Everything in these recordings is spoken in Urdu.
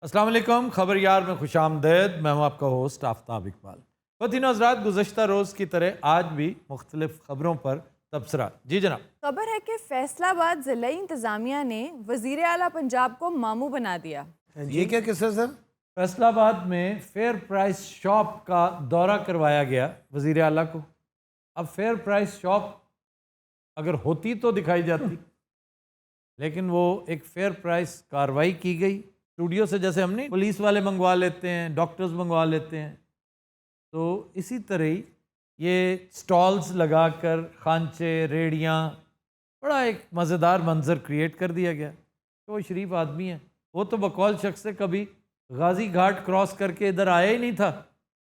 السلام علیکم، خبر یار میں خوش آمدید۔ میں ہوں آپ کا ہوسٹ آفتاب اقبال۔ خواتین و حضرات، گزشتہ روز کی طرح آج بھی مختلف خبروں پر تبصرہ۔ جی جناب۔ خبر ہے کہ فیصل آباد ضلعی انتظامیہ نے وزیر اعلیٰ پنجاب کو ماموں بنا دیا۔ یہ کیا قصہ سر؟ فیصل آباد میں فیئر پرائس شاپ کا دورہ کروایا گیا وزیر اعلیٰ کو۔ اب فیئر پرائس شاپ اگر ہوتی تو دکھائی جاتی، لیکن وہ ایک فیئر پرائس کارروائی کی گئی اسٹوڈیو سے، جیسے ہم نہیں پولیس والے منگوا لیتے ہیں، ڈاکٹرز منگوا لیتے ہیں، تو اسی طرح ہی یہ سٹالز لگا کر خانچے ریڑیاں، بڑا ایک مزیدار منظر کریٹ کر دیا گیا۔ تو وہ شریف آدمی ہے، وہ تو بقول شخص سے کبھی غازی گھاٹ کراس کر کے ادھر آیا ہی نہیں تھا،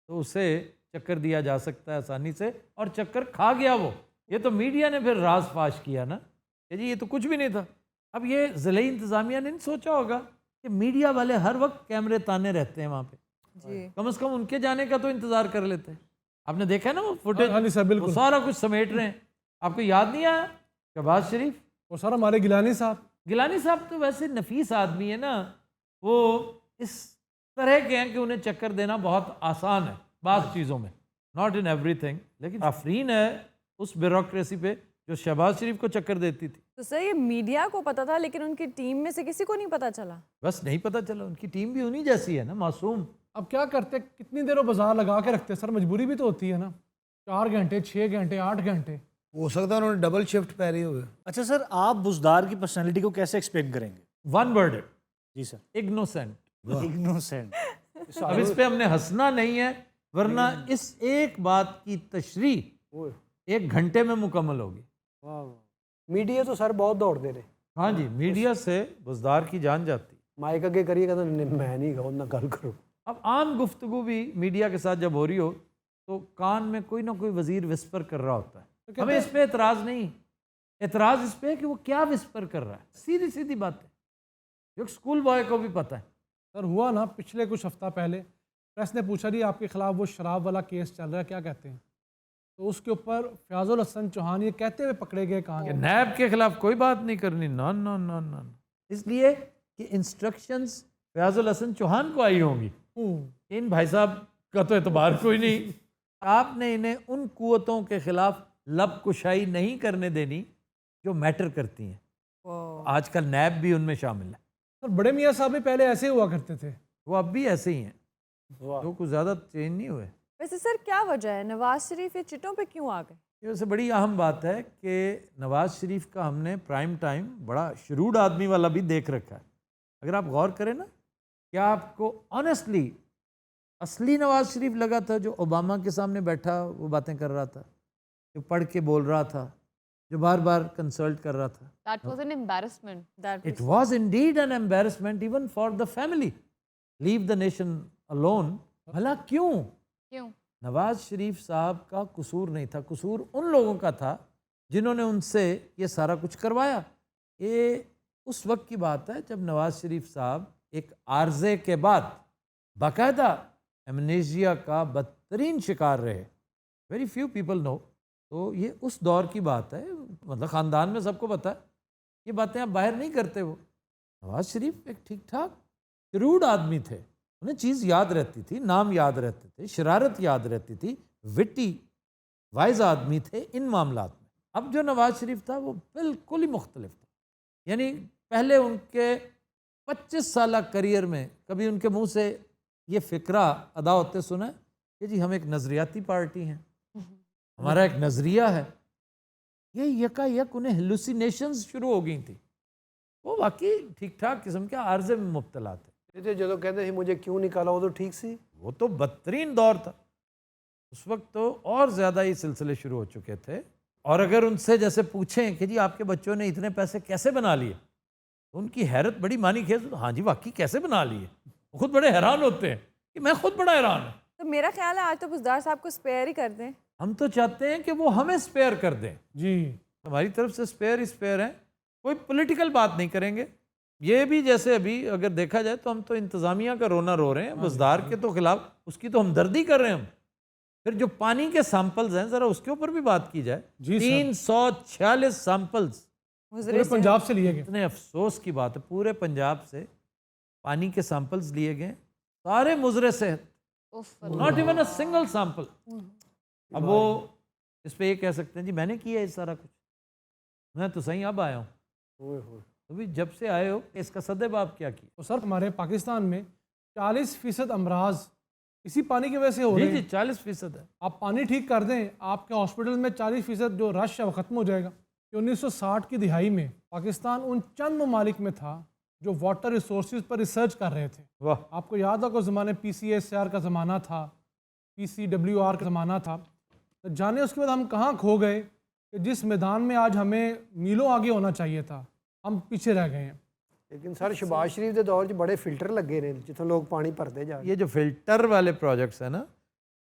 تو اسے چکر دیا جا سکتا ہے آسانی سے، اور چکر کھا گیا وہ۔ یہ تو میڈیا نے پھر راز فاش کیا نا کہ جی یہ تو کچھ بھی نہیں تھا۔ اب یہ ضلعی انتظامیہ نے نہیں سوچا ہوگا کہ میڈیا والے ہر وقت کیمرے تانے رہتے ہیں وہاں پہ، جی کم از کم ان کے جانے کا تو انتظار کر لیتے ہیں۔ آپ نے دیکھا نا وہ فوٹیج، ہاں جی سر، بالکل۔ وہ سارا کچھ سمیٹ رہے ہیں۔ آپ کو یاد نہیں آیا شہباز شریف؟ وہ سر ہمارے گیلانی صاحب، گیلانی صاحب تو ویسے نفیس آدمی ہے نا، وہ اس طرح کے ہیں کہ انہیں چکر دینا بہت آسان ہے بعض چیزوں میں، ناٹ ان ایوری تھنگ، لیکن آفرین ہے اس بیوروکریسی پہ جو شہباز شریف کو چکر دیتی تھی۔ تو سر یہ میڈیا کو پتا تھا لیکن ان کی ٹیم میں سے کسی کو نہیں پتا چلا؟ بس نہیں پتہ چلا، ان کی ٹیم بھی انہی جیسی ہے نا، معصوم۔ اب کیا کرتے، کتنی دیر وہ بازار لگا کے رکھتے سر، مجبوری بھی تو ہوتی ہے نا، 4 گھنٹے 6 گھنٹے 8 گھنٹے، ہو سکتا ہے انہوں نے ڈبل شفٹ پہری ہوئے۔ اچھا سر، آپ بزدار کی پرسنالٹی کو کیسے ایکسپلین کریں گے؟ ون ورڈ، جی سر، اگنوسینٹ۔ اگنوسینٹ۔ اب اس پہ ہم نے ہنسنا نہیں ہے، ورنہ اس ایک بات کی تشریح 1 گھنٹے میں مکمل ہوگی۔ میڈیا تو سر بہت دوڑ دے رہے، ہاں جی، میڈیا سے بزدار کی جان جاتی۔ مائک اگے کریے گا تو میں نہیں کہوں نہ گل کرو۔ اب عام گفتگو بھی میڈیا کے ساتھ جب ہو رہی ہو تو کان میں کوئی نہ کوئی وزیر وسپر کر رہا ہوتا ہے۔ ہمیں اس پہ اعتراض نہیں، اعتراض اس پہ ہے کہ وہ کیا وسپر کر رہا ہے۔ سیدھی سیدھی بات ہے جو ایک اسکول بوائے کو بھی پتہ ہے۔ سر ہوا نا پچھلے کچھ ہفتہ پہلے پریس نے پوچھا جی آپ کے خلاف وہ شراب والا کیس چل رہا ہے، کیا کہتے ہیں؟ تو اس کے اوپر فیاض الحسن چوہان یہ کہتے ہوئے پکڑے گئے، کہاں کہ نیب کے خلاف کوئی بات نہیں کرنی، نہ نہ نہ نہ، اس لیے کہ انسٹرکشنز فیاض الحسن چوہان کو آئی ہوں گی، ان بھائی صاحب کا تو اعتبار کوئی نہیں۔ آپ نے انہیں ان قوتوں کے خلاف لب کشائی نہیں کرنے دینی جو میٹر کرتی ہیں۔ آج کل نیب بھی ان میں شامل ہے۔ سر بڑے میاں صاحب بھی پہلے ایسے ہوا کرتے تھے، وہ اب بھی ایسے ہی ہیں، وہ کچھ زیادہ چینج نہیں ہوئے۔ ویسے سر کیا وجہ ہے نواز شریف یہ چٹوں پہ کیوں آ گئے؟ یہ ویسے بڑی اہم بات ہے کہ نواز شریف کا ہم نے پرائم ٹائم بڑا شروڈ آدمی والا بھی دیکھ رکھا ہے۔ اگر آپ غور کریں نا، کیا آپ کو آنیسٹلی اصلی نواز شریف لگا تھا جو اوباما کے سامنے بیٹھا وہ باتیں کر رہا تھا، جو پڑھ کے بول رہا تھا، جو بار بار کنسلٹ کر رہا تھا؟ That was an embarrassment. It was indeed an embarrassment even for the family. Leave the nation alone. بھلا کیوں؟ کیوں؟ نواز شریف صاحب کا قصور نہیں تھا، قصور ان لوگوں کا تھا جنہوں نے ان سے یہ سارا کچھ کروایا۔ یہ اس وقت کی بات ہے جب نواز شریف صاحب ایک عارضے کے بعد باقاعدہ ایمنیزیا کا بدترین شکار رہے۔ ویری فیو پیپل نو۔ تو یہ اس دور کی بات ہے، مطلب خاندان میں سب کو پتہ ہے، یہ باتیں آپ باہر نہیں کرتے۔ وہ نواز شریف ایک ٹھیک ٹھاک شروڈ آدمی تھے، انہیں چیز یاد رہتی تھی، نام یاد رہتے تھے، شرارت یاد رہتی تھی، وٹی وائز آدمی تھے ان معاملات میں۔ اب جو نواز شریف تھا وہ بالکل ہی مختلف تھا۔ یعنی پہلے ان کے 25 سالہ کریئر میں کبھی ان کے منہ سے یہ فکرہ ادا ہوتے سنا کہ جی ہم ایک نظریاتی پارٹی ہیں، ہمارا ایک نظریہ ہے۔ یہ یکا یک انہیں ہیلوسینیشنز شروع ہو گئی تھیں۔ وہ واقعی ٹھیک ٹھاک قسم کے عارضے میں مبتلا تھے۔ جدو کہتے ہیں مجھے کیوں نکالا، وہ تو ٹھیک سی، وہ تو بدترین دور تھا اس وقت، تو اور زیادہ یہ سلسلے شروع ہو چکے تھے۔ اور اگر ان سے جیسے پوچھیں کہ جی آپ کے بچوں نے اتنے پیسے کیسے بنا لیے، تو ان کی حیرت بڑی معنی خیز، ہاں جی واقعی کیسے بنا لیے، وہ خود بڑے حیران ہوتے ہیں کہ میں خود بڑا حیران ہوں۔ تو میرا خیال ہے آج تو بزدار صاحب کو اسپیئر ہی کر دیں۔ ہم تو چاہتے ہیں کہ وہ ہمیں اسپیئر کر دیں، جی ہماری طرف سے اسپیئر ہیں، کوئی پولیٹیکل بات نہیں کریں گے۔ یہ بھی جیسے ابھی اگر دیکھا جائے تو ہم تو انتظامیہ کا رونا رو رہے ہیں، بزدار کے تو خلاف اس کی تو ہمدردی کر رہے ہیں ہم۔ پھر جو پانی کے سیمپلز ہیں ذرا اس کے اوپر بھی بات کی جائے۔ جی سر، 346 سیمپلز پورے پنجاب سے لیے گئے۔ اتنے افسوس کی بات ہے، پورے پنجاب سے پانی کے سیمپلز لیے گئے, سارے مضر صحت, not even a single sample. اب وہ اس پہ یہ کہہ سکتے ہیں جی میں نے کیا ہے سارا کچھ, میں تو صحیح اب آیا ہوں. تو بھی جب سے آئے ہو اس کا صدب آپ کیا کیا؟ تو سر ہمارے پاکستان میں 40% امراض اسی پانی کی وجہ سے ہو جی رہے جی ہیں. 40% ہے. آپ پانی ٹھیک کر دیں, آپ کے ہاسپٹل میں 40% جو رش ہے وہ ختم ہو جائے گا. کہ 1960 کی دہائی میں پاکستان ان چند ممالک میں تھا جو واٹر ریسورسز پر ریسرچ کر رہے تھے. واہ, آپ کو یاد ہوگا اس زمانے PCSR کا زمانہ تھا, PCWR کا زمانہ تھا. تو جانے اس کے بعد ہم کہاں کھو گئے کہ جس میدان میں آج ہمیں میلوں آگے ہونا چاہیے تھا, ہم پیچھے رہ گئے ہیں. لیکن سر شہباز شریف کے دور 'چ بڑے فلٹر لگے رہے جتوں لوگ پانی بھرتے جا رہے. یہ جو فلٹر والے پروجیکٹس ہیں نا,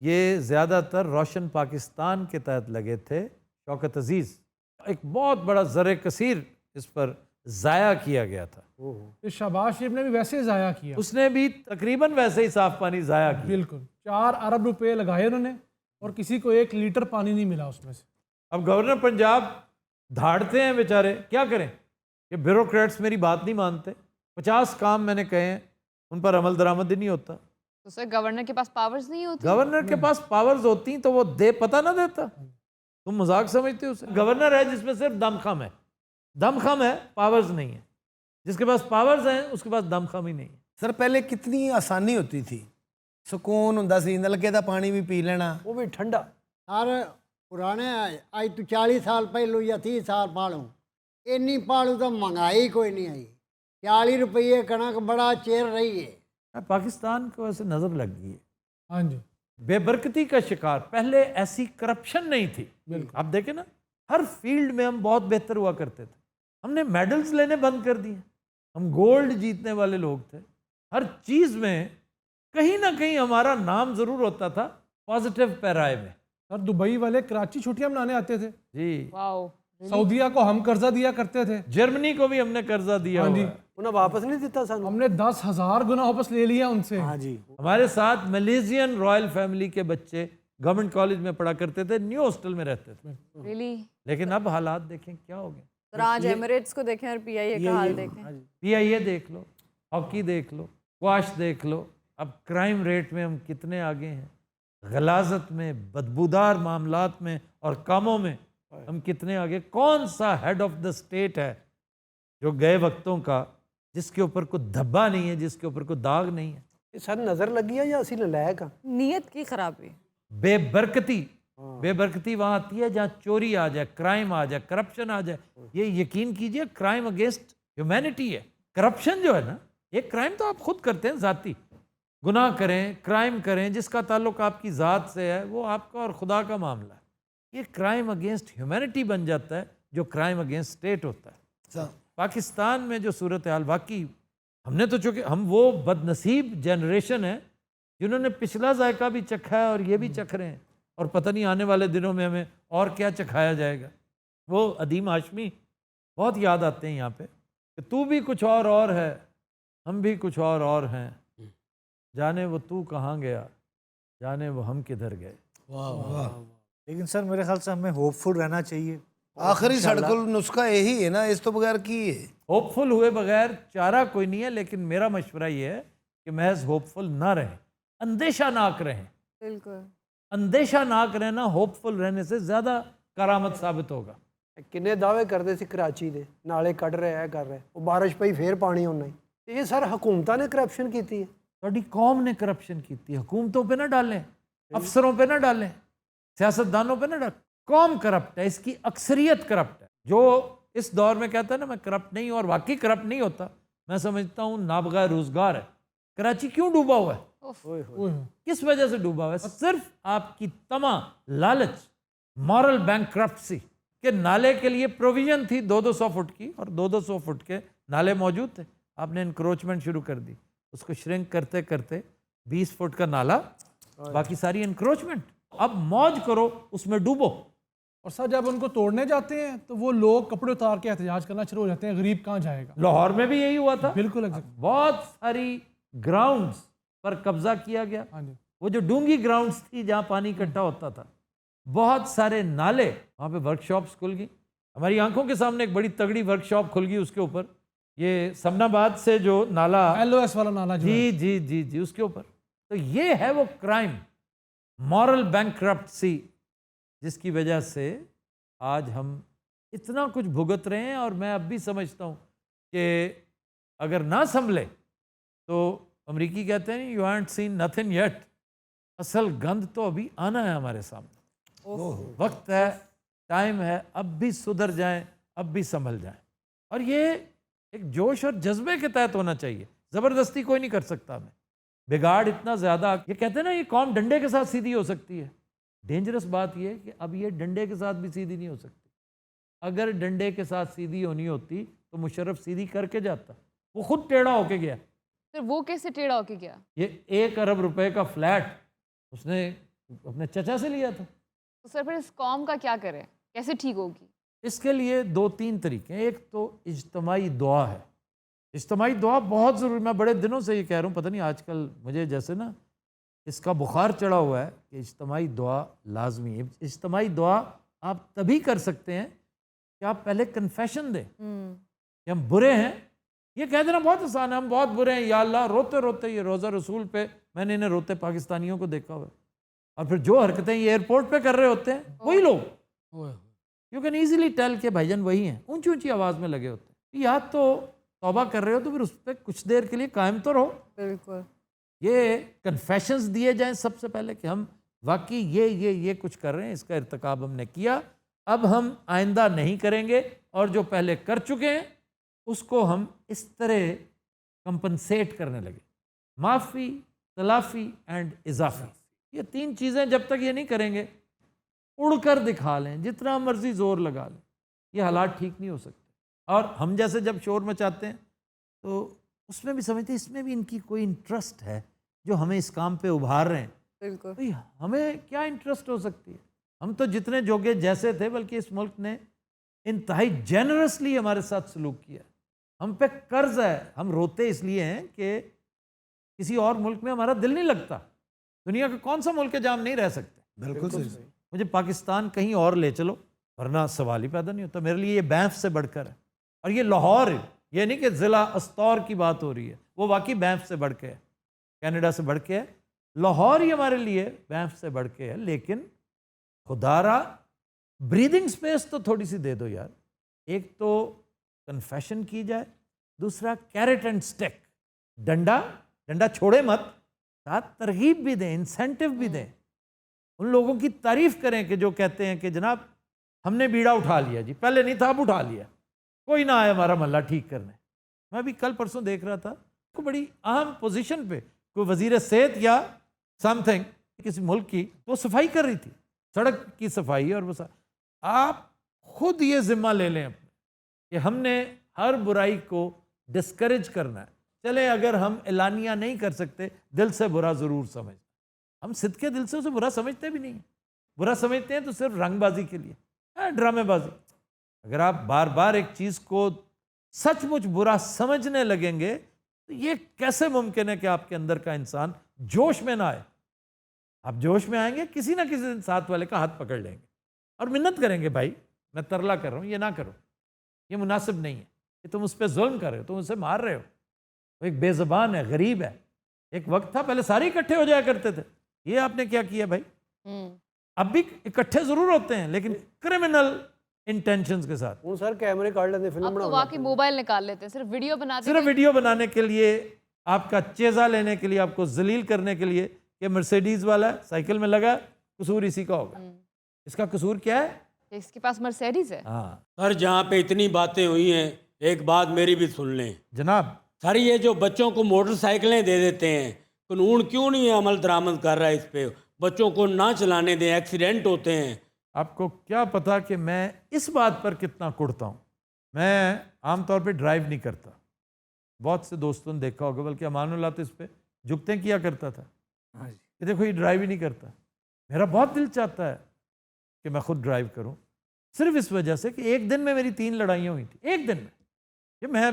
یہ زیادہ تر روشن پاکستان کے تحت لگے تھے. شوکت عزیز ایک بہت بڑا زر کثیر اس پر ضائع کیا گیا تھا. تو شہباز شریف نے بھی ویسے ضائع کیا. اس نے بھی تقریباً ویسے ہی صاف پانی ضائع کیا. بالکل 4 ارب روپے لگائے انہوں نے اور کسی کو 1 لیٹر پانی نہیں ملا اس میں سے. اب گورنر پنجاب دھاڑتے ہیں بیچارے, کیا کریں کہ بیوروکریٹس میری بات نہیں مانتے. 50 کام میں نے کہے ہیں, ان پر عمل درآمد ہی نہیں ہوتا. تو سر گورنر کے پاس پاورز نہیں ہوتی؟ گورنر کے پاس پاورز ہوتی تو وہ پتہ نہ دیتا. تم مذاق سمجھتے ہو اسے؟ گورنر ہے جس میں صرف دم خم ہے, دم خم ہے, پاورز نہیں ہے. جس کے پاس پاورز ہیں اس کے پاس دم خم ہی نہیں ہے. سر پہلے کتنی آسانی ہوتی تھی, سکون ہوندا سی, نلکے دا پانی بھی پی لینا. وہ بھی ٹھنڈا. سر پرانے اج تو 40 سال پہلو یا 30 سال پالو اینی پالو تو مہنگائی کوئی نہیں آئی. 40 روپیے کنک بڑا چیر رہی ہے. پاکستان کو ایسے نظر لگ گئی ہے, ہاں جی بے برکتی کا شکار. پہلے ایسی کرپشن نہیں تھی. آپ دیکھیں نا, ہر فیلڈ میں ہم بہت بہتر ہوا کرتے تھے. ہم نے میڈلز لینے بند کر دیے, ہم گولڈ جیتنے والے لوگ تھے. ہر چیز میں کہیں نہ کہیں ہمارا نام ضرور ہوتا تھا پازیٹیو پیرائے میں. سر دبئی والے کراچی چھٹیاں منانے آتے تھے, جی, واو. سعودیہ کو ہم قرضہ دیا کرتے تھے, جرمنی کو بھی ہم نے قرضہ دیا ہاں ہوا جی, ہے. انہیں واپس نہیں دیتا سانو. ہم نے 10,000 گنا واپس لے لیا ان سے. ہاں جی. ہمارے ساتھ ملیزین رائل فیملی کے بچے گورنمنٹ کالج میں پڑھا کرتے تھے, نیو ہاسٹل میں رہتے تھے. ریلی؟ لیکن اب حالات دیکھیں کیا ہو گئے. سر آج ایمریٹس کو دیکھیں اور PIA کا حال دیکھیں. PIA دیکھ لو, ہاکی دیکھ لو, واش دیکھ لو. اب کرائم ریٹ میں ہم کتنے آگے ہیں, غلاظت میں, بدبودار معاملات میں اور کاموں میں ہم کتنے آگے. کون سا ہیڈ آف دا اسٹیٹ ہے جو گئے وقتوں کا جس کے اوپر کوئی دھبا نہیں ہے, جس کے اوپر کوئی داغ نہیں ہے؟ یہ سر نظر لگی ہے یا اسی نلائق ہاں؟ نیت کی خرابی. بے برکتی, بے برکتی وہاں آتی ہے جہاں چوری آ جائے, کرائم آ جائے, کرپشن آ جائے. یہ یقین کیجئے کرائم اگینسٹ ہیومینٹی ہے. کرپشن جو ہے نا, ایک کرائم تو آپ خود کرتے ہیں, ذاتی گناہ کریں, کرائم کریں, جس کا تعلق آپ کی ذات سے ہے, وہ آپ کا اور خدا کا معاملہ ہے. یہ کرائم اگینسٹ ہیومینٹی بن جاتا ہے جو کرائم اگینسٹ اسٹیٹ ہوتا ہے. پاکستان میں جو صورتحال, واقعی ہم نے تو چونکہ ہم وہ بد نصیب جنریشن ہے جنہوں نے پچھلا ذائقہ بھی چکھا ہے اور یہ بھی چکھ رہے ہیں, اور پتہ نہیں آنے والے دنوں میں ہمیں اور کیا چکھایا جائے گا. وہ عدیم ہاشمی بہت یاد آتے ہیں یہاں پہ کہ تو بھی کچھ اور ہے, ہم بھی کچھ اور ہیں, جانے وہ تو کہاں گیا, جانے وہ ہم کدھر گئے. واہ واہ. لیکن سر میرے خیال سے ہمیں ہوپ فل رہنا چاہیے. آخری سڑک نسخہ یہی ہے نا, اس تو بغیر کی ہے. ہوپ فل ہوئے بغیر چارہ کوئی نہیں ہے, لیکن میرا مشورہ یہ ہے کہ محض ہوپ فل نہ رہیں, اندیشہ ناک رہیں. بالکل. اندیشہ ناک رہنا ہوپ فل رہنے سے زیادہ کرامت ثابت ہوگا. کنے دعوے کرتے سی کراچی دے نالے کٹ رہے ہے, کر رہے, وہ بارش پئی پھر پانی ہونا ہی. یہ سر حکومتہ نے کرپشن کیتی ہے. بڑی قوم نے کرپشن کی تھی. حکومتوں پہ نہ ڈالیں, افسروں پہ نہ ڈالیں, سیاستدانوں پہ نہ ڈالیں. قوم کرپٹ ہے, اس کی اکثریت کرپٹ ہے. جو اس دور میں کہتا ہے نا میں کرپٹ نہیں ہوں, اور واقعی کرپٹ نہیں ہوتا, میں سمجھتا ہوں نابغہ روزگار ہے. کراچی کیوں ڈوبا ہوا ہے؟ کس وجہ سے ڈوبا ہوا ہے؟ صرف آپ کی طمع, لالچ, مورل بینکرپسی. کہ نالے کے لیے پروویژن تھی 200 فٹ کی, اور 200 فٹ کے نالے موجود تھے. آپ نے انکروچمنٹ شروع کر دی, اس کو شرنک کرتے کرتے 20 فٹ کا نالا, باقی ساری انکروچمنٹ. اب موج کرو, اس میں ڈوبو. اور سر جب ان کو توڑنے جاتے ہیں تو وہ لوگ کپڑے اتار کے احتجاج کرنا شروع ہو جاتے ہیں, غریب کہاں جائے گا. لاہور میں بھی یہی ہوا تھا. بالکل بہت ساری گراؤنڈز پر قبضہ کیا گیا. ہاں جی. وہ جو ڈونگی گراؤنڈز تھی جہاں پانی اکٹھا ہوتا تھا, بہت سارے نالے, وہاں پہ ورک شاپس کھل گئی. ہماری آنکھوں کے سامنے ایک بڑی تگڑی ورک شاپ کھل گئی, اس کے اوپر یہ سمناباد سے جو نالا LOS والا نالا جو ہے، جی اس کے اوپر، تو یہ ہے وہ کرائم، مورل بینکرپسی، جس کی وجہ سے آج ہم اتنا کچھ بھگت رہے ہیں. اور میں اب بھی سمجھتا ہوں کہ اگر نہ سنبھلے تو امریکی کہتے ہیں you haven't seen nothing yet, اصل گند تو ابھی آنا ہے ہمارے سامنے. وقت ہے، ٹائم ہے، اب بھی سدھر جائیں، اب بھی سنبھل جائیں. اور یہ ایک جوش اور جذبے کے تحت ہونا چاہیے، زبردستی کوئی نہیں کر سکتا ہمیں. بگاڑ اتنا زیادہ، یہ کہتے ہیں نا یہ قوم ڈنڈے کے ساتھ سیدھی ہو سکتی ہے. ڈینجرس بات یہ ہے کہ اب یہ ڈنڈے کے ساتھ بھی سیدھی نہیں ہو سکتی. اگر ڈنڈے کے ساتھ سیدھی ہونی ہوتی تو مشرف سیدھی کر کے جاتا، وہ خود ٹیڑھا ہو کے گیا. پھر وہ کیسے ٹیڑھا ہو کے گیا؟ یہ 1 ارب روپے کا فلیٹ اس نے اپنے چچا سے لیا تھا. تو سر پھر اس قوم کا کیا کریں، کیسے ٹھیک ہوگی؟ اس کے لیے 2-3 طریقے ہیں. ایک تو اجتماعی دعا ہے. اجتماعی دعا بہت ضروری. میں بڑے دنوں سے یہ کہہ رہا ہوں، پتہ نہیں آج کل مجھے جیسے نا اس کا بخار چڑھا ہوا ہے کہ اجتماعی دعا لازمی ہے. اجتماعی دعا آپ تبھی کر سکتے ہیں کہ آپ پہلے کنفیشن دیں کہ ہم برے ہیں. یہ کہہ دینا بہت آسان ہے، ہم بہت برے ہیں یا اللہ، روتے روتے. یہ روزہ رسول پہ میں نے انہیں روتے پاکستانیوں کو دیکھا ہوا ہے. اور پھر جو حرکتیں یہ ایئرپورٹ پہ کر رہے ہوتے ہیں وہی لوگ، یو کین ایزیلی ٹیل کہ بھائی جان وہی ہیں، اونچی اونچی آواز میں لگے ہوتے ہیں. یا تو توبہ کر رہے ہو تو پھر اس پہ کچھ دیر کے لیے قائم تو رہو. بالکل. یہ کنفیشنز دیے جائیں سب سے پہلے کہ ہم واقعی یہ کچھ کر رہے ہیں، اس کا ارتکاب ہم نے کیا، اب ہم آئندہ نہیں کریں گے، اور جو پہلے کر چکے ہیں اس کو ہم اس طرح کمپنسیٹ کرنے لگے. معافی، تلافی اینڈ اضافی. یہ 3 چیزیں جب تک یہ نہیں کریں گے، اڑ کر دکھا لیں، جتنا مرضی زور لگا لیں، یہ حالات ٹھیک نہیں ہو سکتے. اور ہم جیسے جب شور مچاتے ہیں تو اس میں بھی سمجھتے ہیں اس میں بھی ان کی کوئی انٹرسٹ ہے جو ہمیں اس کام پہ ابھار رہے ہیں. بالکل. بھئی ہمیں کیا انٹرسٹ ہو سکتی ہے؟ ہم تو جتنے جوگے جیسے تھے، بلکہ اس ملک نے انتہائی جینرسلی ہمارے ساتھ سلوک کیا. ہم پہ قرض ہے. ہم روتے اس لیے ہیں کہ کسی اور ملک میں ہمارا دل نہیں لگتا. دنیا کا کون سا ملک ہے جہاں ہم نہیں رہ سکتے؟ بالکل صحیح. مجھے پاکستان کہیں اور لے چلو، ورنہ سوال ہی پیدا نہیں ہوتا. میرے لیے یہ بینف سے بڑھ کر ہے. اور یہ لاہور ہے، یہ نہیں کہ ضلع استور کی بات ہو رہی ہے، وہ واقعی بینف سے بڑھ کے ہے، کینیڈا سے بڑھ کے ہے. لاہور ہی ہمارے لیے بینف سے بڑھ کے ہے. لیکن خدا را بریدنگ سپیس تو تھوڑی سی دے دو یار. ایک تو کنفیشن کی جائے، دوسرا کیرٹ اینڈ سٹک، ڈنڈا چھوڑے مت، ساتھ ترغیب بھی دیں، انسینٹیو بھی دیں. ان لوگوں کی تعریف کریں کہ جو کہتے ہیں کہ جناب ہم نے بیڑا اٹھا لیا جی، پہلے نہیں تھا اب اٹھا لیا، کوئی نہ آئے ہمارا محلہ ٹھیک کرنے. میں بھی کل پرسوں دیکھ رہا تھا کوئی بڑی اہم پوزیشن پہ کوئی وزیر صحت یا سم تھنگ کسی ملک کی، وہ صفائی کر رہی تھی، سڑک کی صفائی. اور بس آپ خود یہ ذمہ لے لیں اپنے کہ ہم نے ہر برائی کو ڈسکریج کرنا ہے. چلے اگر ہم اعلانیہ نہیں کر سکتے، دل سے برا ضرور سمجھنا. ہم صدقے دل سے اسے برا سمجھتے بھی نہیں ہیں. برا سمجھتے ہیں تو صرف رنگ بازی کے لیے، ڈرامے بازی. اگر آپ بار بار ایک چیز کو سچ مچ برا سمجھنے لگیں گے تو یہ کیسے ممکن ہے کہ آپ کے اندر کا انسان جوش میں نہ آئے؟ آپ جوش میں آئیں گے، کسی نہ کسی دن ساتھ والے کا ہاتھ پکڑ لیں گے اور منت کریں گے، بھائی میں ترلا کر رہا ہوں، یہ نہ کرو، یہ مناسب نہیں ہے، کہ تم اس پہ ظلم کر رہے ہو، تم اسے مار رہے ہو، وہ ایک بے زبان ہے، غریب ہے. ایک وقت تھا پہلے سارے اکٹھے ہو جایا کرتے تھے. یہ آپ نے کیا کیا بھائی؟ اب بھی اکٹھے ضرور ہوتے ہیں لیکن کرمنل انٹینشنز کے ساتھ. وہ سر کیمرے کاٹ لیتے، فلم اب تو واقعی موبائل نکال لیتے ہیں، صرف ویڈیو بناتے صرف ویڈیو بنانے کے لیے، آپ کا چیزہ لینے کے لیے، آپ کو ذلیل کرنے کے لیے کہ مرسیڈیز والا ہے، سائیکل میں لگا، قصور اسی کا ہوگا. اس کا قصور کیا ہے؟ اس کے پاس مرسیڈیز ہے. ہاں سر جہاں پہ اتنی باتیں ہوئی ہیں، ایک بات میری بھی سن لیں جناب. سر. یہ جو بچوں کو موٹر سائیکلیں دے دیتے ہیں، قانون کیوں نہیں عمل درآمد کر رہا ہے اس پہ؟ بچوں کو نہ چلانے دیں، ایکسیڈنٹ ہوتے ہیں. آپ کو کیا پتا کہ میں اس بات پر کتنا کڑتا ہوں. میں عام طور پہ ڈرائیو نہیں کرتا. بہت سے دوستوں نے دیکھا ہوگا، بلکہ امان اللہ تو اس پہ جھکتے کیا کرتا تھا کہ دیکھو یہ ڈرائیو ہی نہیں کرتا. میرا بہت دل چاہتا ہے کہ میں خود ڈرائیو کروں، صرف اس وجہ سے کہ ایک دن میں میری 3 لڑائیاں ہوئی تھیں ایک دن میں، کہ میں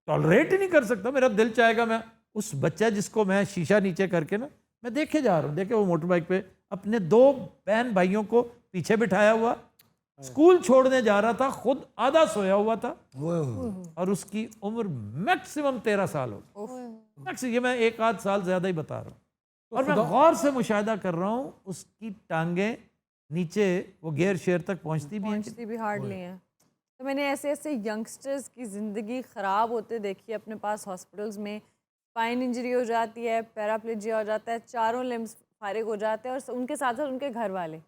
ٹالریٹ ہی نہیں کر سکتا. میرا دل چاہے گا میں اس بچہ جس کو میں شیشہ نیچے کر کے نا میں دیکھے جا رہا ہوں، دیکھے وہ موٹر بائک پہ اپنے 2 بہن بھائیوں کو پیچھے بٹھایا ہوا اسکول چھوڑنے جا رہا تھا, خود آدھا سویا ہوا تھا اور اس کی عمر میکسیمم 13 سال ہو. یہ میں 1 آدھ سال زیادہ ہی بتا رہا ہوں. اور میں غور سے مشاہدہ کر رہا ہوں, اس کی ٹانگیں نیچے وہ گیئر شیئر تک پہنچتی بھی ہارڈلی ہیں. تو میں نے ایسے ایسے ینگسٹرز کی زندگی خراب ہوتے دیکھی اپنے پاس ہاسپٹلز میں. اسپائن انجری ہو جاتی ہے, پیراپلیجیا ہو جاتا ہے, چاروں لمبس فارغ ہو جاتے ہیں, اور ان کے ساتھ ساتھ ان کے گھر والے.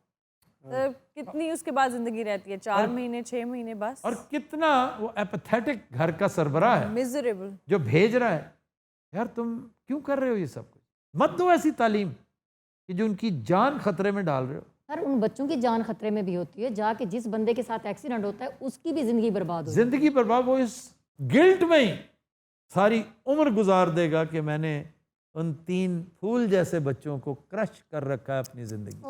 کتنی اس کے بعد زندگی رہتی ہے, 4 مہینے 6 مہینے بس. اور کتنا وہ ایپیتھیٹک گھر کا سربراہ ہے میزریبل جو بھیج رہا ہے, یار تم کیوں کر رہے ہو یہ سب کچھ, مت دو ایسی تعلیم کہ جو ان کی جان خطرے میں ڈال رہے ہو. سر ان بچوں کی جان خطرے میں بھی ہوتی ہے, جا کے جس بندے کے ساتھ ایکسیڈنٹ ہوتا ہے اس کی بھی زندگی برباد ہوتی ہے. زندگی برباد, وہ اس گلٹ میں ہی ساری عمر گزار دے گا کہ میں نے ان 3 پھول جیسے بچوں کو کرش کر رکھا ہے اپنی زندگی.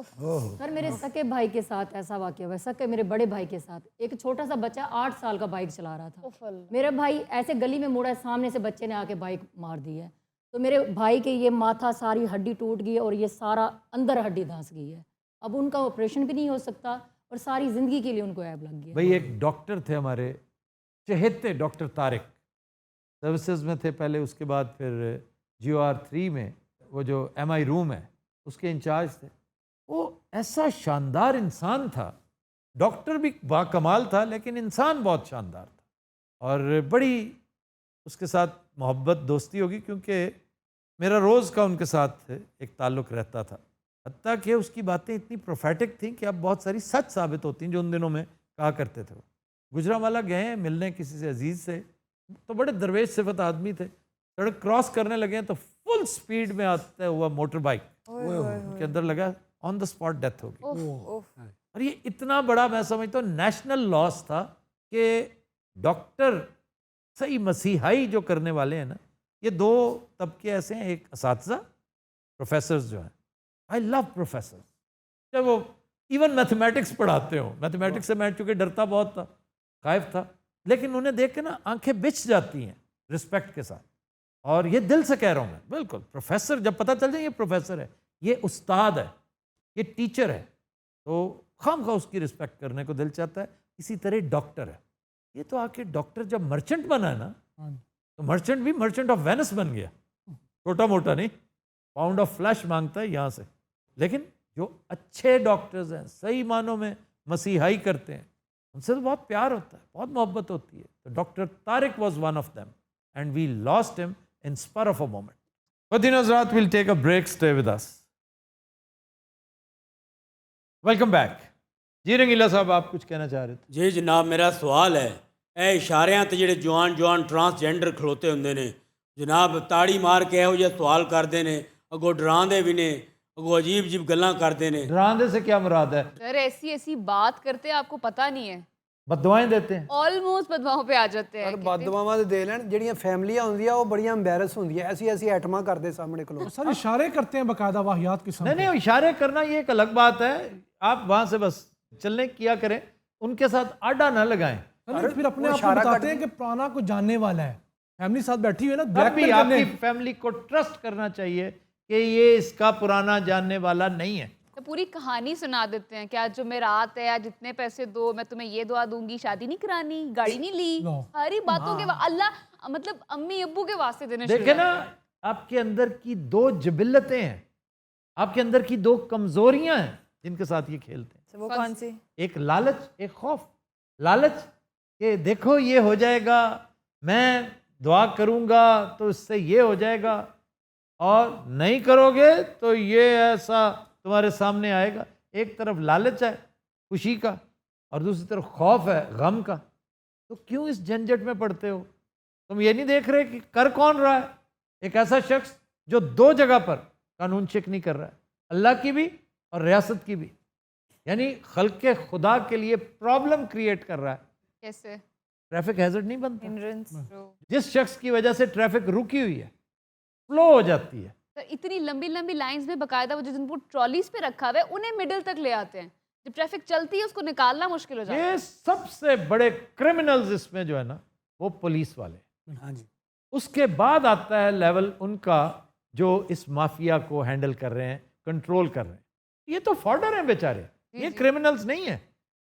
سر میرے سکے بھائی کے ساتھ ایسا واقعہ ہوا, سکے میرے بڑے بھائی کے ساتھ. ایک چھوٹا سا بچہ 8 سال کا بائک چلا رہا تھا, میرا بھائی ایسے گلی میں مڑا, سامنے سے بچے نے آ کے بائک مار دی ہے. تو میرے بھائی کے یہ ماتھا ساری ہڈی ٹوٹ گئی اور یہ سارا اندر ہڈی دھنس گئی ہے. اب ان کا آپریشن بھی نہیں ہو سکتا اور ساری زندگی کے لیے ان کو عیب لگ گیا. بھائی ایک ڈاکٹر تھے ہمارے چہیتے, ڈاکٹر طارق, سروسز میں تھے پہلے, اس کے بعد پھر GOR3 میں وہ جو MI روم ہے اس کے انچارج تھے. وہ ایسا شاندار انسان تھا, ڈاکٹر بھی باکمال تھا لیکن انسان بہت شاندار تھا, اور بڑی اس کے ساتھ محبت دوستی ہوگی کیونکہ میرا روز کا ان کے ساتھ ایک تعلق رہتا تھا. حتیٰ کہ اس کی باتیں اتنی پروفیٹک تھیں کہ اب بہت ساری سچ ثابت ہوتی ہیں جو ان دنوں میں کہا کرتے تھے. گجرانوالہ گئے ہیں ملنے کسی سے عزیز سے, تو بڑے درویش صفت آدمی تھے, سڑک کراس کرنے لگے ہیں تو فل سپیڈ میں آتا ہوا موٹر بائک ان کے اندر لگا, آن دا اسپاٹ ڈیتھ ہو گئی. اور یہ اتنا بڑا میں سمجھتا ہوں نیشنل لاس تھا کہ ڈاکٹر صحیح مسیحائی جو کرنے والے ہیں نا, یہ 2 طبقے ایسے ہیں, ایک اساتذہ پروفیسرز جو ہیں, آئی لو پروفیسر, چاہے وہ ایون میتھمیٹکس پڑھاتے ہوں. میتھمیٹکس سے میں چونکہ ڈرتا بہت تھا, خائف تھا, لیکن انہیں دیکھ کے نا آنکھیں بچ جاتی ہیں رسپیکٹ کے ساتھ. اور یہ دل سے کہہ رہا ہوں میں, بالکل پروفیسر جب پتہ چل جائے یہ پروفیسر ہے, یہ استاد ہے, یہ ٹیچر ہے, تو خام خواہ اس کی رسپیکٹ کرنے کو دل چاہتا ہے. اسی طرح ڈاکٹر ہے, یہ تو آ کے ڈاکٹر جب مرچنٹ بنا ہے نا, تو مرچنٹ بھی مرچنٹ آف وینس بن گیا, چھوٹا موٹا نہیں, پاؤنڈ آف فلیش مانگتا ہے یہاں سے. لیکن جو اچھے ڈاکٹرز ہیں, صحیح معنوں میں مسیحائی کرتے ہیں, ان سے تو بہت پیار ہوتا ہے, بہت محبت ہوتی ہے. تو doctor Tariq was one of them and we lost ہم in spur of a moment. But Hazrat, we'll take a break, stay with us. Welcome back. جی رنگیلا صاحب آپ کچھ کہنا چاہ رہے تھے. جی جناب, میرا سوال ہے, اے اشاریاں تے جڑے جوان ٹرانسجینڈر کھلوتے ہوندے نے جناب, تاڑی مار کے یہو جہے سوال کرتے ہیں, اگوں ڈراندے بھی نے, اگوں عجیب گلاں کرتے ہیں. ڈراندے سے کیا مراد ہے؟ سر ایسی بات کرتے آپ کو پتہ نہیں ہے, بددعائیں دیتے ہیں, آلموسٹ بدواؤں پہ آ جاتے ہیں. اور بددعاواں دے لین جڑیاں فیملیاں ہوندیاں وہ بڑیاں امبیرس ہوندیاں, ایسی ایٹماں کرتے سامنے کھلو. سر اشارے کرتے ہیں باقاعدہ واہیات کی سمت. نہیں اشارے کرنا یہ ایک الگ بات ہے, آپ وہاں سے بس چلنے کیا کریں, ان کے ساتھ آڈا نہ لگائیں. پھر اپنے آپ کو بتاتے ہیں کہ پرانا کو جاننے والا ہے, فیملی ساتھ بیٹھی ہوئی ہے نا, اب بھی آپ کی فیملی کو ٹرسٹ کرنا چاہیے کہ یہ اس کا پرانا جاننے والا نہیں ہے. تو پوری کہانی سنا دیتے ہیں کہ آج جمعرات ہے, آج اتنے پیسے دو, میں تمہیں یہ دعا دوں گی, شادی نہیں کرانی, گاڑی نہیں لی, ساری باتوں کے اللہ مطلب امی ابو کے واسطے دینے. دیکھیں نا, آپ کے اندر کی 2 جبلتیں ہیں, آپ کے اندر کی 2 کمزوریاں ہیں جن کے ساتھ یہ کھیلتے ہیں. وہ کون سی؟ ایک لالچ, ایک خوف. لالچ کہ دیکھو یہ ہو جائے گا, میں دعا کروں گا تو اس سے یہ ہو جائے گا, اور نہیں کرو گے تو یہ ایسا تمہارے سامنے آئے گا. ایک طرف لالچ ہے خوشی کا, اور دوسری طرف خوف ہے غم کا. تو کیوں اس جھنجٹ میں پڑتے ہو؟ تم یہ نہیں دیکھ رہے کہ کر کون رہا ہے؟ ایک ایسا شخص جو 2 جگہ پر قانون شکنی کر رہا ہے, اللہ کی بھی اور ریاست کی بھی, یعنی خلق خدا کے لیے پرابلم کریٹ کر رہا ہے. کیسے؟ ٹریفک ہیزرڈ نہیں بنتا. ہنڈرنس. جس شخص کی وجہ سے ٹریفک رکی ہوئی ہے, فلو ہو جاتی ہے. اتنی لمبی لائنز میں باقاعدہ وہ جن کو ٹرالیز پہ رکھا ہوا ہے انہیں مڈل تک لے آتے ہیں, جب ٹریفک چلتی ہے اس کو نکالنا مشکل ہو جاتا ہے. یہ سب سے بڑے کرمنلز اس میں جو ہے نا وہ پولیس والے. ہاں جی. اس کے بعد آتا ہے لیول ان کا جو اس مافیا کو ہینڈل کر رہے ہیں, کنٹرول کر رہے ہیں. یہ تو فارڈر ہیں بیچارے, یہ کرمنلز نہیں ہیں,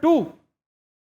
2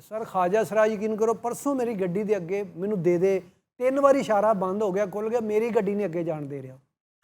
ਸਰ ਖਾਜਾ ਸਰਾ ਯਕੀਨ ਕਰੋ ਪਰਸੋਂ ਮੇਰੀ ਗੱਡੀ ਦੇ ਅੱਗੇ ਮੈਨੂੰ ਦੇ 3 ਵਾਰੀ ਇਸ਼ਾਰਾ ਬੰਦ ਹੋ ਗਿਆ ਖੁੱਲ ਗਿਆ ਮੇਰੀ ਗੱਡੀ ਨਹੀਂ ਅੱਗੇ ਜਾਣ ਦੇ ਰਿਹਾ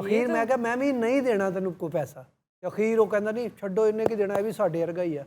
ਅਖੀਰ ਮੈਂ ਕਿਹਾ ਮੈਂ ਵੀ ਨਹੀਂ ਦੇਣਾ ਤੈਨੂੰ ਕੋਈ ਪੈਸਾ ਤੇ ਅਖੀਰ ਉਹ ਕਹਿੰਦਾ ਨਹੀਂ ਛੱਡੋ ਇਹਨੇ ਕੀ ਦੇਣਾ ਇਹ ਵੀ ਸਾਡੇ ਵਰਗਾ ਹੀ ਆ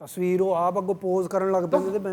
ਤਸਵੀਰ ਉਹ ਆਪ ਅੱਗੋਂ ਪੋਜ਼ ਕਰਨ ਲੱਗ ਪੈਂਦੇ ਤੇ ਮੈਂ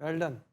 ਵੈਲ ਡਨ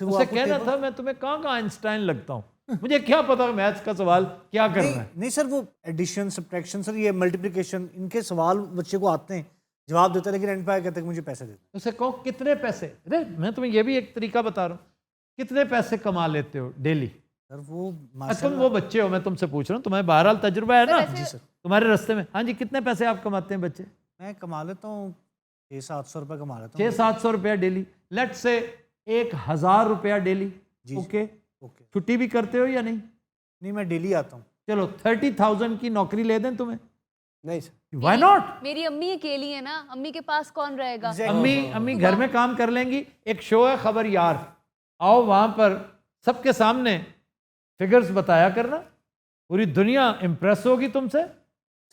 اسے کہنا تھا میں تمہیں کہاں آئنسٹائن لگتا ہوں، مجھے کیا پتا میتھس کا سوال کیا کرنا ہے. نہیں سر، وہ ایڈیشن سبٹریکشن سر، یہ ملٹیپلیکیشن، ان کے سوال بچے کو آتے ہیں، جواب دیتا ہے، لیکن اینڈ پہ آ کہتے ہیں کہ مجھے پیسے دیتے. اسے کہو کتنے پیسے، ارے میں تمہیں یہ بھی ایک طریقہ بتا رہا ہوں، کتنے پیسے کما لیتے ہو ڈیلی؟ سر وہ تم وہ بچے ہو، میں تم سے پوچھ رہا ہوں، تمہیں بہرحال تجربہ ہے نا تمہارے رستے میں. ہاں جی، کتنے پیسے آپ کماتے ہیں بچے؟ میں کما لیتا ہوں 600-700 روپے کما لیتا ہوں. 600-700 روپیہ ڈیلی، لیٹ سے 1000 روپیہ ڈیلی. اوکے، چھٹی بھی کرتے ہو یا نہیں؟ نہیں، میں ڈیلی آتا ہوں. چلو 30,000 کی نوکری لے دیں تمہیں؟ نہیں سر، وائی ناٹ؟ میری امی اکیلی ہے نا، امی کے پاس کون رہے گا؟ امی گھر میں کام کر لیں گی. ایک شو ہے خبر یار، آؤ وہاں پر سب کے سامنے فگرز بتایا کرنا، پوری دنیا امپریس ہوگی تم سے.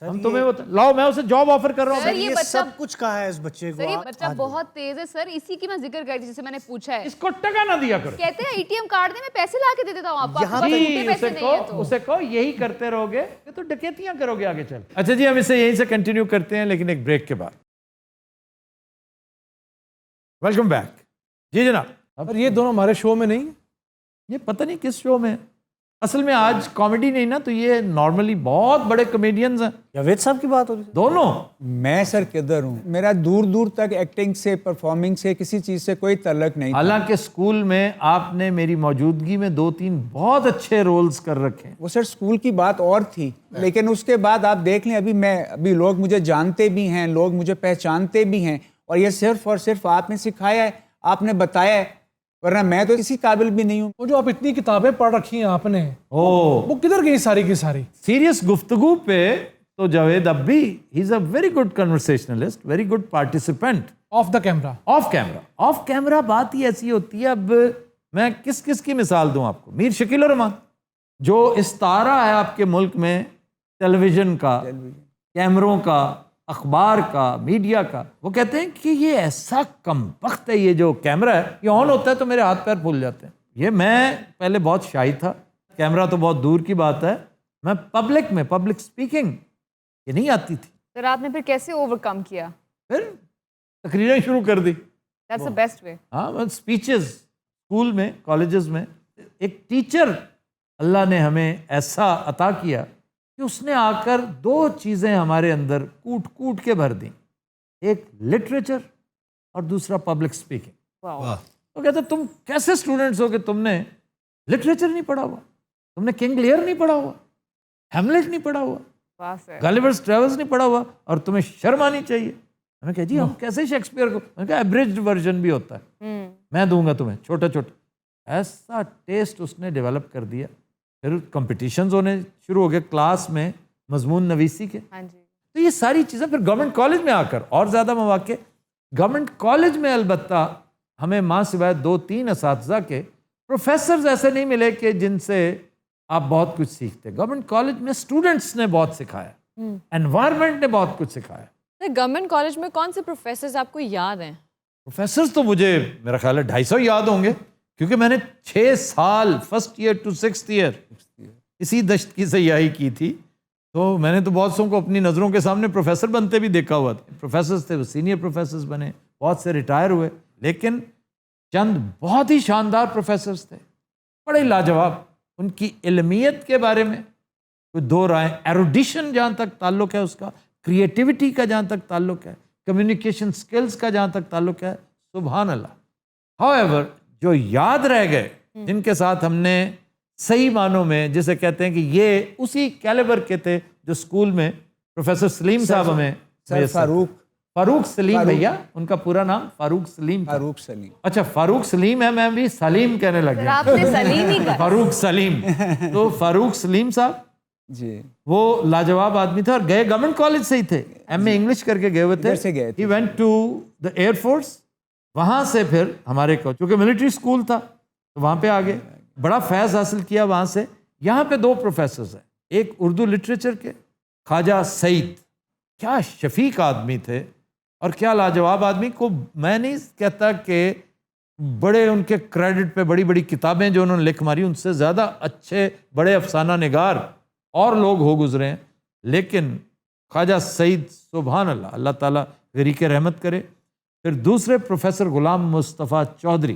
ہم تمہیں لاؤ، میں اسے جاب آفر کر رہا ہوں. یہ یہ بچہ سب کچھ کہا ہے اس بچے کو. سر یہ بچہ بہت تیز ہے سر، اسی کی میں ذکر کر رہی، جسے میں نے پوچھا ہے. اس کو ٹکا نہ دیا کرو. کہتے ہیں ATM کارڈ دے، میں پیسے لا کے دے دیتا ہوں آپ کو، آپ کے پاس چھوٹے پیسے نہیں ہیں تو. اسے کہو یہی کرتے رہو گے تو ڈکیتیاں کرو گے آگے چل. اچھا جی، ہم اسے یہیں سے کنٹینیو کرتے ہیں لیکن ایک بریک کے بعد. Welcome back. جی جناب. اور یہ دونوں ہمارے شو میں نہیں، یہ پتہ نہیں کس شو میں. اصل میں آج کامیڈی نہیں نا، تو یہ نارملی بہت بڑے کمیڈینز ہیں. جاوید صاحب کی بات ہو رہی ہے دونوں. میں سر کدھر ہوں، میرا دور دور تک ایکٹنگ سے، پرفارمنگ سے، کسی چیز سے کوئی تعلق نہیں. حالانکہ اسکول میں آپ نے میری موجودگی میں 2-3 بہت اچھے رولز کر رکھے ہیں. وہ سر اسکول کی بات اور تھی، لیکن اس کے بعد آپ دیکھ لیں ابھی لوگ مجھے جانتے بھی ہیں، لوگ مجھے پہچانتے بھی ہیں، اور یہ صرف اور صرف آپ نے سکھایا ہے، آپ نے بتایا ہے، ورنہ میں تو کسی قابل بھی نہیں ہوں. وہ جو آپ اتنی کتابیں پڑھ رکھی ہیں آپ نے، وہ کدھر گئی ساری کی ساری؟ سیریس گفتگو پہ تو جاوید اب بھی ہی is a very good conversationalist, very good participant. Off the camera, off camera بات ہی ایسی ہوتی ہے. اب میں کس کی مثال دوں آپ کو؟ میر شکیل الرحمان جو استعارہ ہے آپ کے ملک میں ٹیلی ویژن کا، کیمروں کا، اخبار کا، میڈیا کا. وہ کہتے ہیں کہ یہ ایسا کم بخت ہے، یہ جو کیمرہ ہے یہ آن ہوتا ہے تو میرے ہاتھ پیر پھول جاتے ہیں. یہ میں پہلے بہت شائی تھا، کیمرہ تو بہت دور کی بات ہے، میں پبلک اسپیکنگ یہ نہیں آتی تھی. سر آپ نے پھر کیسے اوور کم کیا؟ پھر تقریریں شروع کر دی. That's the best way. ہاں، اسپیچز اسکول میں، کالجز میں. ایک ٹیچر اللہ نے ہمیں ایسا عطا کیا کہ اس نے آ کر 2 چیزیں ہمارے اندر کوٹ کے بھر دیں، ایک لٹریچر اور دوسرا پبلک اسپیکنگ. تو کہتے تم کیسے اسٹوڈنٹس ہو کہ تم نے لٹریچر نہیں پڑھا ہوا، تم نے کنگ لیئر نہیں پڑھا ہوا، ہیملیٹ نہیں پڑھا ہوا، گالیورز ٹریولز نہیں پڑھا ہوا، اور تمہیں شرم آنی چاہیے. میں کہا جی ہم کیسے شیکسپیئر کو، میں کہا ایبریجڈ ورژن بھی ہوتا ہے، میں دوں گا تمہیں چھوٹا. ایسا ٹیسٹ اس نے ڈیولپ کر دیا. پھر کمپٹیشنز ہونے شروع ہو گئے کلاس میں مضمون نویسی کے. تو یہ ساری چیزیں پھر گورنمنٹ کالج میں آ کر اور زیادہ مواقع. گورنمنٹ کالج میں البتہ ہمیں ماں سوائے 2-3 اساتذہ کے پروفیسرز ایسے نہیں ملے کہ جن سے آپ بہت کچھ سیکھتے. گورنمنٹ کالج میں اسٹوڈنٹس نے بہت سکھایا، انوائرمنٹ نے بہت کچھ سکھایا. گورنمنٹ کالج میں کون سے پروفیسرز آپ کو یاد ہیں؟ پروفیسرز تو مجھے میرا خیال ہے 250 یاد ہوں گے، کیونکہ میں نے 6 سال first year to 6th year اسی دشت کی سیاحی کی تھی. تو میں نے تو بہت سو کو اپنی نظروں کے سامنے پروفیسر بنتے بھی دیکھا ہوا تھا. پروفیسرز تھے وہ سینئر پروفیسرز بنے، بہت سے ریٹائر ہوئے، لیکن چند بہت ہی شاندار پروفیسرز تھے، بڑے لاجواب. ان کی علمیت کے بارے میں کوئی 2 رائے. ایروڈیشن جہاں تک تعلق ہے اس کا، کریٹیوٹی کا جہاں تک تعلق ہے، کمیونیکیشن سکلز کا جہاں تک تعلق ہے، سبحان اللہ. ہاؤ ایور جو یاد رہ گئے، جن کے ساتھ ہم نے صحیح معنوں میں جسے کہتے ہیں کہ یہ اسی کیلیبر کے تھے جو اسکول میں پروفیسر سلیم صاحب ہمیں فاروق سلیم بھیا، ان کا پورا نام فاروق سلیم. اچھا فاروق سلیم ہے، میں بھی سلیم کہنے لگ گیا. فاروق سلیم. تو فاروق سلیم صاحب جی وہ لاجواب آدمی تھا، اور گئے گورنمنٹ کالج سے ہی تھے، ایم اے انگلش کر کے گئے ہوئے تھے. He went to the air force. وہاں سے پھر ہمارے کو چونکہ ملٹری اسکول تھا تو وہاں پہ آگے بڑا فیض حاصل کیا وہاں سے. یہاں پہ 2 پروفیسرز ہیں، ایک اردو لٹریچر کے خواجہ سعید، کیا شفیق آدمی تھے اور کیا لاجواب آدمی. کو میں نہیں کہتا کہ بڑے ان کے کریڈٹ پہ بڑی بڑی کتابیں جو انہوں نے لکھ ماری، ان سے زیادہ اچھے بڑے افسانہ نگار اور لوگ ہو گزرے ہیں، لیکن خواجہ سعید سبحان اللہ، اللہ تعالیٰ غریق رحمت کرے. پھر دوسرے professor Ghulam Mustafa Chaudhry,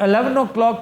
11 o'clock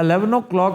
11 o'clock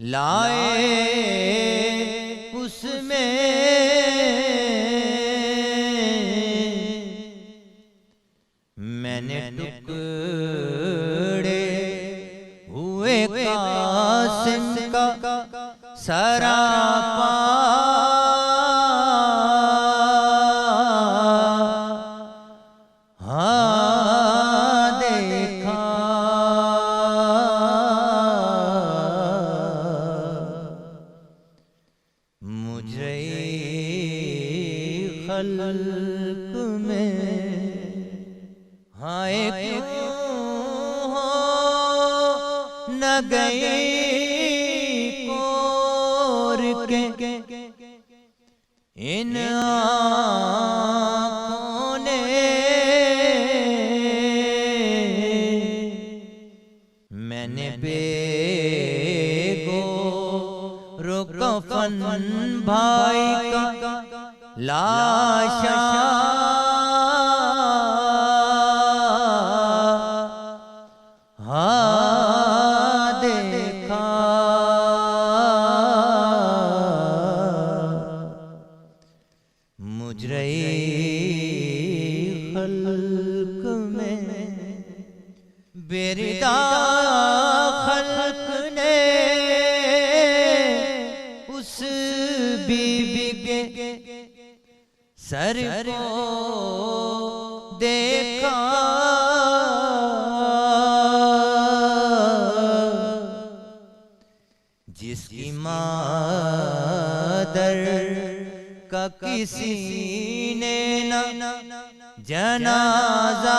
لائے اس میں میں نے ٹکڑے ہوئے قاسم کا سراپا خلق میں ہائے کیوں ہو نہ گئی کور کے ان آنکھوں نے میں نے بے گو کفن بھائی کا لاشا دیکھا مجرئی خلق میں بیردہ خلق نے اس بی بی کے سر کو دیکھا جس کی مادر کا کسی نے نہ جنازہ